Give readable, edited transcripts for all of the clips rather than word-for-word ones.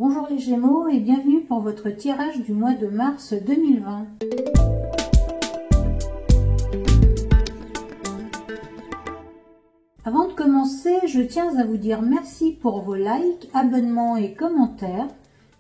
Bonjour les Gémeaux et bienvenue pour votre tirage du mois de mars 2020. Avant de commencer, je tiens à vous dire merci pour vos likes, abonnements et commentaires.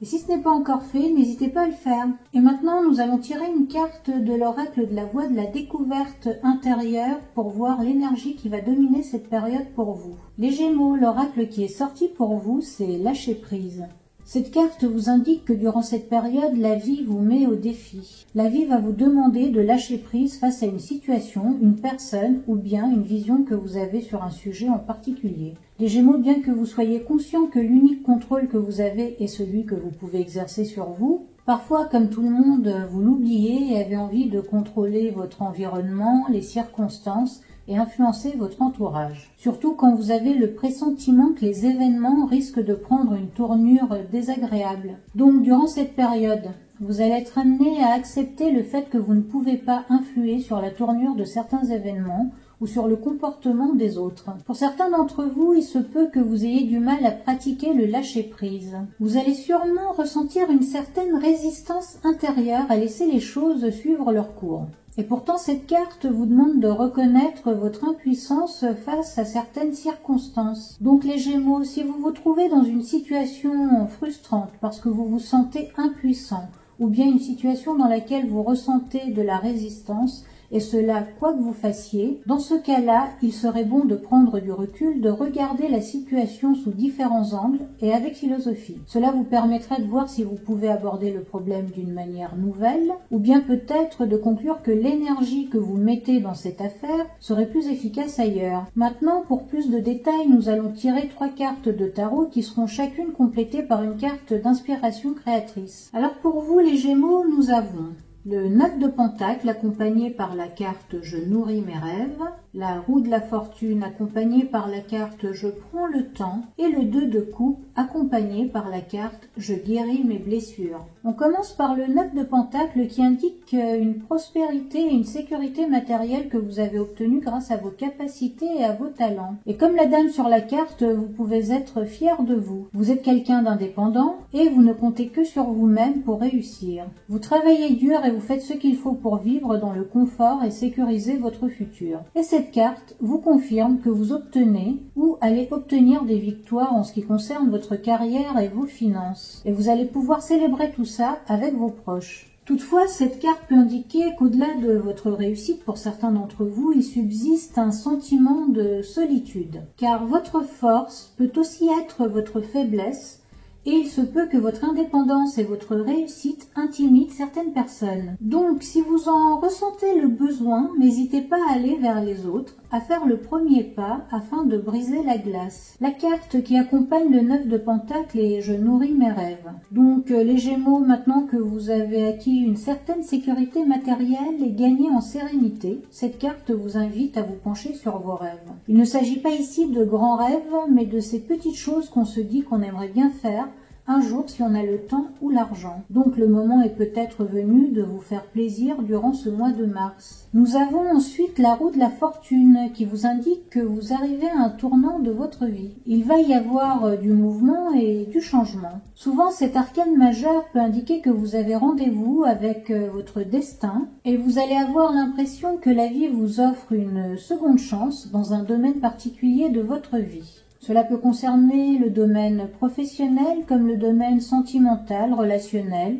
Et si ce n'est pas encore fait, n'hésitez pas à le faire. Et maintenant, nous allons tirer une carte de l'oracle de la voie de la découverte intérieure pour voir l'énergie qui va dominer cette période pour vous. Les Gémeaux, l'oracle qui est sorti pour vous, c'est lâcher prise. Cette carte vous indique que durant cette période, la vie vous met au défi. La vie va vous demander de lâcher prise face à une situation, une personne ou bien une vision que vous avez sur un sujet en particulier. Les Gémeaux, bien que vous soyez conscient que l'unique contrôle que vous avez est celui que vous pouvez exercer sur vous, parfois, comme tout le monde, vous l'oubliez et avez envie de contrôler votre environnement, les circonstances et influencer votre entourage. Surtout quand vous avez le pressentiment que les événements risquent de prendre une tournure désagréable. Donc, durant cette période, vous allez être amené à accepter le fait que vous ne pouvez pas influer sur la tournure de certains événements ou sur le comportement des autres. Pour certains d'entre vous, il se peut que vous ayez du mal à pratiquer le lâcher-prise. Vous allez sûrement ressentir une certaine résistance intérieure à laisser les choses suivre leur cours. Et pourtant, cette carte vous demande de reconnaître votre impuissance face à certaines circonstances. Donc les Gémeaux, si vous vous trouvez dans une situation frustrante parce que vous vous sentez impuissant, ou bien une situation dans laquelle vous ressentez de la résistance, et cela quoi que vous fassiez, dans ce cas-là, il serait bon de prendre du recul, de regarder la situation sous différents angles et avec philosophie. Cela vous permettrait de voir si vous pouvez aborder le problème d'une manière nouvelle, ou bien peut-être de conclure que l'énergie que vous mettez dans cette affaire serait plus efficace ailleurs. Maintenant, pour plus de détails, nous allons tirer 3 cartes de tarot qui seront chacune complétées par une carte d'inspiration créatrice. Alors pour vous, les Gémeaux, nous avons le 9 de Pentacle accompagné par la carte « Je nourris mes rêves », la roue de la fortune accompagnée par la carte « Je prends le temps » et le 2 de coupe accompagné par la carte « Je guéris mes blessures ». On commence par le 9 de Pentacle qui indique une prospérité et une sécurité matérielle que vous avez obtenue grâce à vos capacités et à vos talents. Et comme la dame sur la carte, vous pouvez être fier de vous. Vous êtes quelqu'un d'indépendant et vous ne comptez que sur vous-même pour réussir. Vous travaillez dur et vous faites ce qu'il faut pour vivre dans le confort et sécuriser votre futur. Et cette carte vous confirme que vous obtenez ou allez obtenir des victoires en ce qui concerne votre carrière et vos finances. Et vous allez pouvoir célébrer tout ça avec vos proches. Toutefois, cette carte peut indiquer qu'au-delà de votre réussite, pour certains d'entre vous, il subsiste un sentiment de solitude. Car votre force peut aussi être votre faiblesse, et il se peut que votre indépendance et votre réussite intimident certaines personnes. Donc, si vous en ressentez le besoin, n'hésitez pas à aller vers les autres, à faire le premier pas afin de briser la glace. La carte qui accompagne le 9 de Pentacle est « Je nourris mes rêves ». Donc, les Gémeaux, maintenant que vous avez acquis une certaine sécurité matérielle et gagné en sérénité, cette carte vous invite à vous pencher sur vos rêves. Il ne s'agit pas ici de grands rêves, mais de ces petites choses qu'on se dit qu'on aimerait bien faire un jour si on a le temps ou l'argent. Donc le moment est peut-être venu de vous faire plaisir durant ce mois de mars. Nous avons ensuite la roue de la fortune qui vous indique que vous arrivez à un tournant de votre vie. Il va y avoir du mouvement et du changement. Souvent cet arcane majeur peut indiquer que vous avez rendez-vous avec votre destin et vous allez avoir l'impression que la vie vous offre une seconde chance dans un domaine particulier de votre vie. Cela peut concerner le domaine professionnel comme le domaine sentimental, relationnel,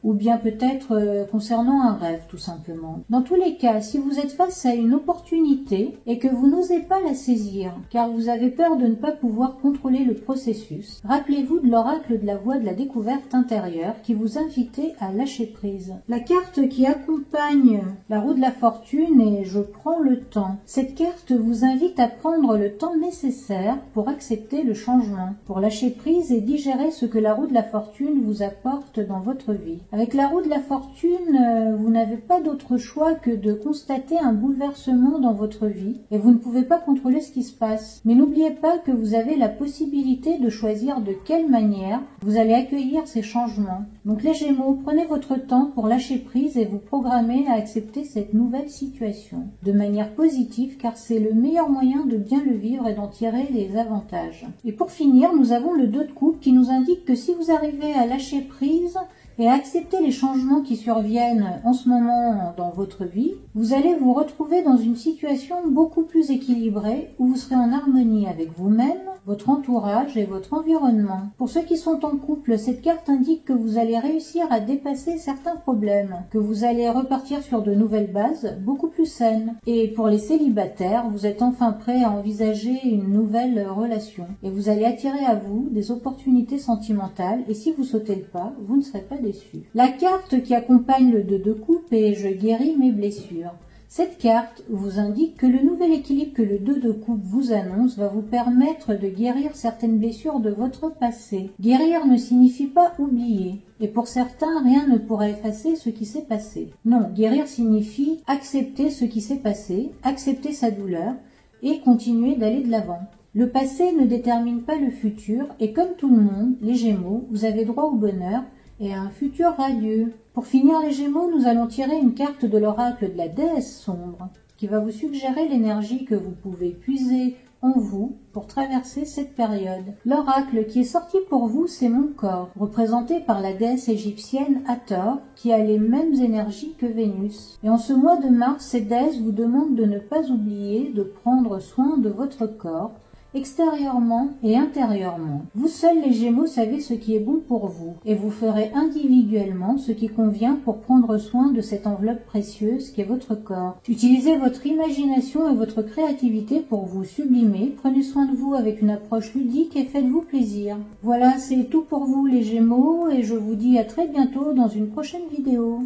ou bien peut-être concernant un rêve tout simplement. Dans tous les cas, si vous êtes face à une opportunité et que vous n'osez pas la saisir, car vous avez peur de ne pas pouvoir contrôler le processus, rappelez-vous de l'oracle de la voie de la découverte intérieure qui vous invitait à lâcher prise. La carte qui accompagne la roue de la fortune est « Je prends le temps ». Cette carte vous invite à prendre le temps nécessaire pour accepter le changement, pour lâcher prise et digérer ce que la roue de la fortune vous apporte dans votre vie. Avec la roue de la fortune, vous n'avez pas d'autre choix que de constater un bouleversement dans votre vie et vous ne pouvez pas contrôler ce qui se passe. Mais n'oubliez pas que vous avez la possibilité de choisir de quelle manière vous allez accueillir ces changements. Donc les Gémeaux, prenez votre temps pour lâcher prise et vous programmer à accepter cette nouvelle situation de manière positive car c'est le meilleur moyen de bien le vivre et d'en tirer les avantages. Et pour finir, nous avons le 2 de coupe qui nous indique que si vous arrivez à lâcher prise et à accepter les changements qui surviennent en ce moment dans votre vie, vous allez vous retrouver dans une situation beaucoup plus équilibrée où vous serez en harmonie avec vous-même, votre entourage et votre environnement. Pour ceux qui sont en couple, cette carte indique que vous allez réussir à dépasser certains problèmes, que vous allez repartir sur de nouvelles bases beaucoup plus saines. Et pour les célibataires, vous êtes enfin prêts à envisager une nouvelle relation et vous allez attirer à vous des opportunités sentimentales et si vous sautez le pas, vous ne serez pas déçus. La carte qui accompagne le 2 de coupe est « Je guéris mes blessures ». Cette carte vous indique que le nouvel équilibre que le 2 de coupe vous annonce va vous permettre de guérir certaines blessures de votre passé. Guérir ne signifie pas oublier. Et pour certains, rien ne pourra effacer ce qui s'est passé. Non, guérir signifie accepter ce qui s'est passé, accepter sa douleur et continuer d'aller de l'avant. Le passé ne détermine pas le futur et comme tout le monde, les Gémeaux, vous avez droit au bonheur et à un futur radieux. Pour finir les Gémeaux, nous allons tirer une carte de l'oracle de la déesse sombre qui va vous suggérer l'énergie que vous pouvez puiser en vous pour traverser cette période. L'oracle qui est sorti pour vous, c'est Mon corps, représenté par la déesse égyptienne Hathor, qui a les mêmes énergies que Vénus. Et en ce mois de mars, cette déesse vous demande de ne pas oublier de prendre soin de votre corps, extérieurement et intérieurement. Vous seuls les Gémeaux savez ce qui est bon pour vous et vous ferez individuellement ce qui convient pour prendre soin de cette enveloppe précieuse qu'est votre corps. Utilisez votre imagination et votre créativité pour vous sublimer, prenez soin de vous avec une approche ludique et faites-vous plaisir. Voilà, c'est tout pour vous les Gémeaux et je vous dis à très bientôt dans une prochaine vidéo.